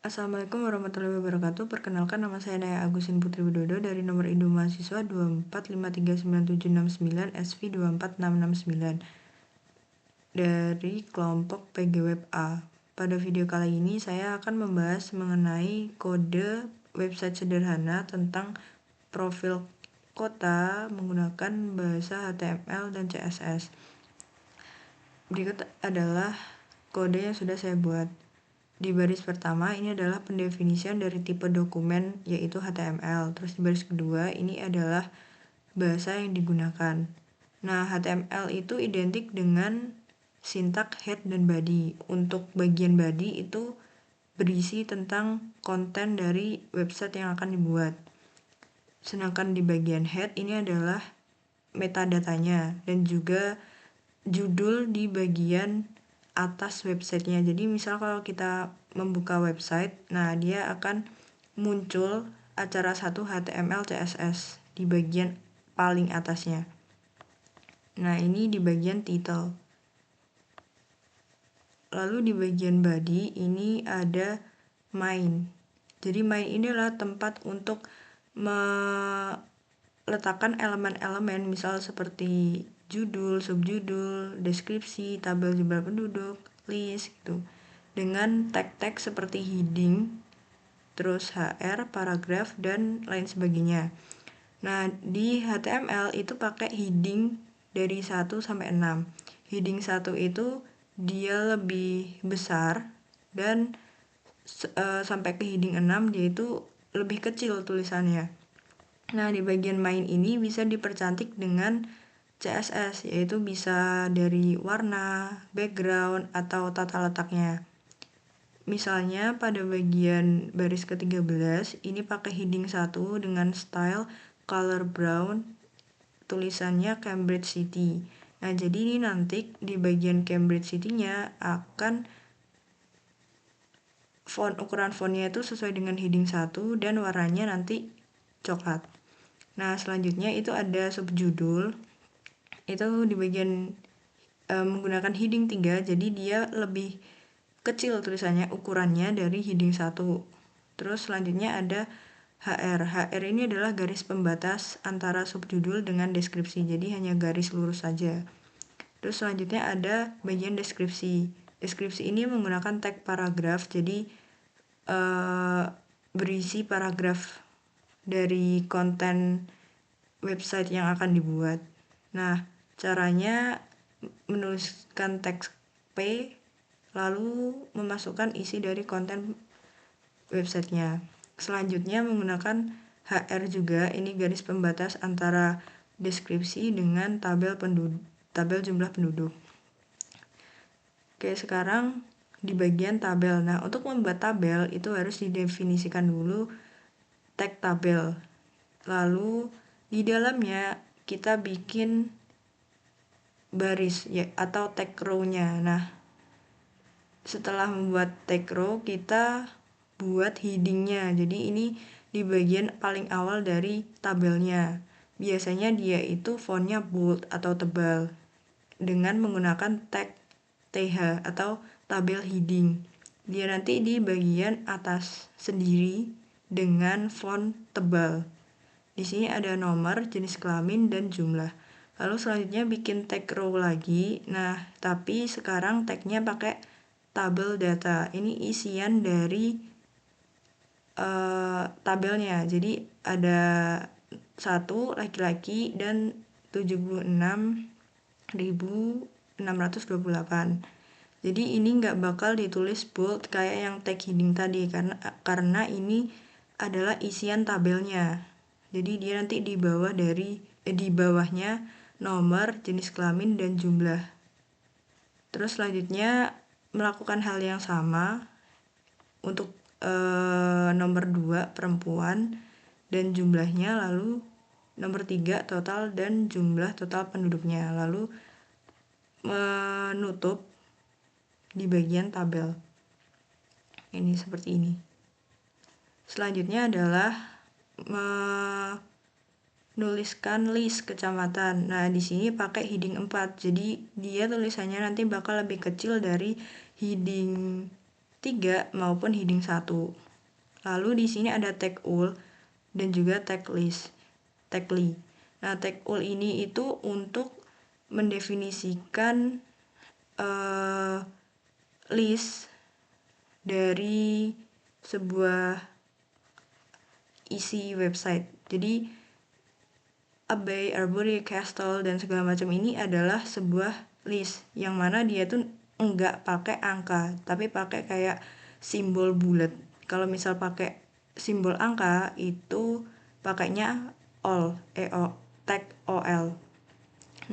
Assalamualaikum warahmatullahi wabarakatuh. Perkenalkan, nama saya Naya Agusin Putri Widodo dari nomor induk mahasiswa 24539769 SV 24669 dari kelompok PG Web A. Pada video kali ini saya akan membahas mengenai kode website sederhana tentang profil kota menggunakan bahasa HTML dan CSS. Berikut adalah kode yang sudah saya buat. Di baris pertama ini adalah pendefinisian dari tipe dokumen, yaitu HTML. Terus di baris kedua ini adalah bahasa yang digunakan. Nah, HTML itu identik dengan sintak head dan body. Untuk bagian body itu berisi tentang konten dari website yang akan dibuat. Sedangkan di bagian head ini adalah metadatanya dan juga judul di bagian atas websitenya. Jadi misal kalau kita membuka website, nah dia akan muncul acara 1 HTML CSS di bagian paling atasnya. Nah, ini di bagian title. Lalu di bagian body ini ada main. Jadi main ini adalah tempat untuk meletakkan elemen-elemen, misal seperti judul, subjudul, deskripsi, tabel jumlah penduduk, list gitu. Dengan tag-tag seperti heading, terus HR, paragraf, dan lain sebagainya. Nah, di HTML itu pakai heading dari 1 sampai 6. Heading 1 itu dia lebih besar dan sampai ke heading 6 dia itu lebih kecil tulisannya. Nah, di bagian main ini bisa dipercantik dengan CSS, yaitu bisa dari warna, background, atau tata letaknya. Misalnya pada bagian baris ke-13 ini pakai heading 1 dengan style color brown, tulisannya Cambridge City. Nah, jadi ini nanti di bagian Cambridge City-nya akan ukuran fontnya itu sesuai dengan heading 1 dan warnanya nanti coklat. Nah, selanjutnya itu ada subjudul. Itu di bagian menggunakan heading 3, jadi dia lebih kecil tulisannya, ukurannya dari heading 1. Terus selanjutnya ada HR. HR ini adalah garis pembatas antara subjudul dengan deskripsi, jadi hanya garis lurus saja. Terus selanjutnya ada bagian deskripsi. Deskripsi ini menggunakan tag paragraf, jadi berisi paragraf dari konten website yang akan dibuat. Nah, caranya menuliskan teks P lalu memasukkan isi dari konten websitenya. Selanjutnya menggunakan HR juga, ini garis pembatas antara deskripsi dengan tabel jumlah penduduk. Oke, sekarang di bagian tabel. Nah, untuk membuat tabel itu harus didefinisikan dulu tag tabel. Lalu di dalamnya kita bikin baris ya atau tag row-nya. Nah, setelah membuat tag row kita buat heading-nya. Jadi ini di bagian paling awal dari tabelnya. Biasanya dia itu fontnya bold atau tebal dengan menggunakan tag TH atau tabel heading. Dia nanti di bagian atas sendiri dengan font tebal. Di sini ada nomor, jenis kelamin, dan jumlah. Lalu selanjutnya bikin tag row lagi. Nah, tapi sekarang tagnya pakai tabel data. Ini isian dari tabelnya. Jadi ada 1 laki-laki dan 76.628. Jadi ini nggak bakal ditulis bold kayak yang tag heading tadi karena ini adalah isian tabelnya. Jadi dia nanti di bawahnya nomor, jenis kelamin, dan jumlah. Terus selanjutnya melakukan hal yang sama untuk nomor 2 perempuan dan jumlahnya, lalu nomor 3 total dan jumlah total penduduknya, lalu menutup di bagian tabel. Ini seperti ini. Selanjutnya adalah menuliskan list kecamatan. Nah, di sini pakai heading 4. Jadi dia tulisannya nanti bakal lebih kecil dari heading 3 maupun heading 1. Lalu di sini ada tag all dan juga tag list, tagly. Nah, tag all ini itu untuk mendefinisikan list dari sebuah isi website. Jadi Abbey, Arbory, Castle, dan segala macam ini adalah sebuah list yang mana dia tuh enggak pakai angka, tapi pakai kayak simbol bulat. Kalau misal pakai simbol angka itu pakainya all, tag OL.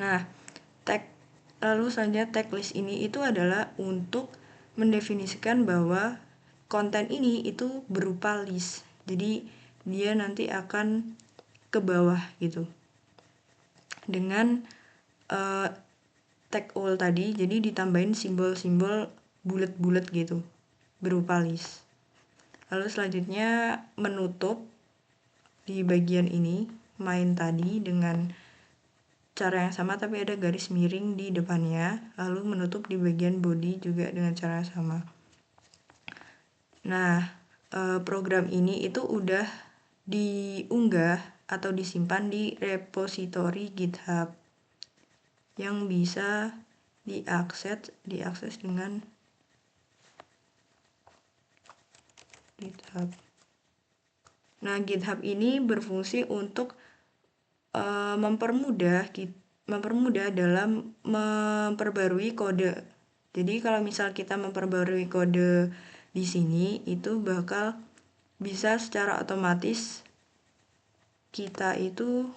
Nah, lalu selanjutnya tag list ini itu adalah untuk mendefinisikan bahwa konten ini itu berupa list. Jadi dia nanti akan ke bawah gitu. Dengan tag all tadi, jadi ditambahin simbol-simbol bulat-bulat gitu berupa list. Lalu selanjutnya menutup di bagian ini main tadi dengan cara yang sama tapi ada garis miring di depannya, lalu menutup di bagian body juga dengan cara yang sama. Nah, program ini itu udah diunggah atau disimpan di repository GitHub yang bisa diakses dengan GitHub. Nah, GitHub ini berfungsi untuk mempermudah dalam memperbarui kode. Jadi kalau misal kita memperbarui kode di sini itu bakal bisa secara otomatis kita itu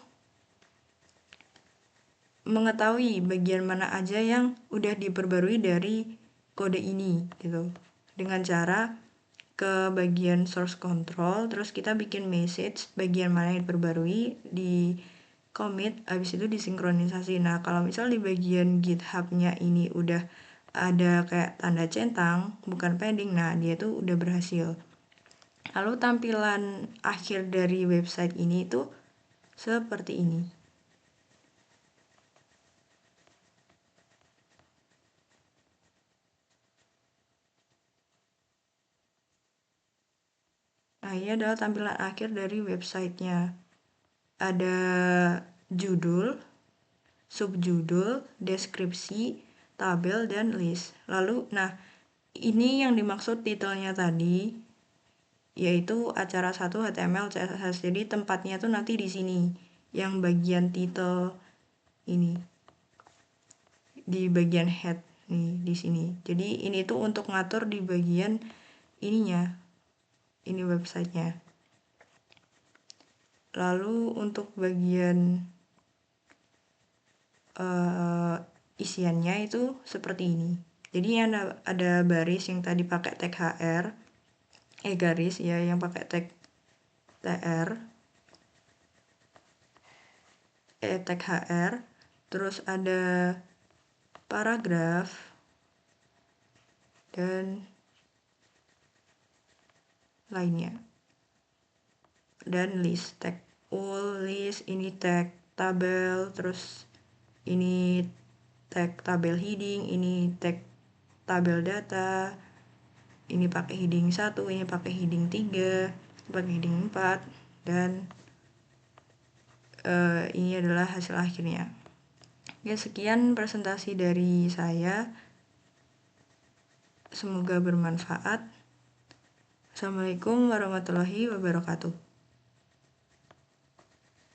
mengetahui bagian mana aja yang udah diperbarui dari kode ini gitu. Dengan cara ke bagian source control, terus kita bikin message bagian mana yang diperbarui, di commit, habis itu disinkronisasi. Nah, kalau misal di bagian GitHub-nya ini udah ada kayak tanda centang, bukan pending, nah dia tuh udah berhasil. Lalu tampilan akhir dari website ini tuh seperti ini. Nah, ini adalah tampilan akhir dari websitenya. Ada judul, subjudul, deskripsi, tabel, dan list. Lalu, nah, ini yang dimaksud titelnya tadi, yaitu acara 1 HTML CSS. Jadi tempatnya tuh nanti di sini, yang bagian titel ini, di bagian head nih di sini. Jadi ini tuh untuk ngatur di bagian ininya, ini websitenya. Lalu untuk bagian isiannya itu seperti ini. Jadi ada baris yang tadi pakai tag HR, garis ya yang pakai tag TR, tag HR, terus ada paragraf dan lainnya, dan list, tag all, list, ini tag tabel, terus ini tag tabel heading, ini tag tabel data, ini pakai heading 1, ini pakai heading 3, pakai heading 4, dan ini adalah hasil akhirnya. Ya, sekian presentasi dari saya. Semoga bermanfaat. Assalamualaikum warahmatullahi wabarakatuh.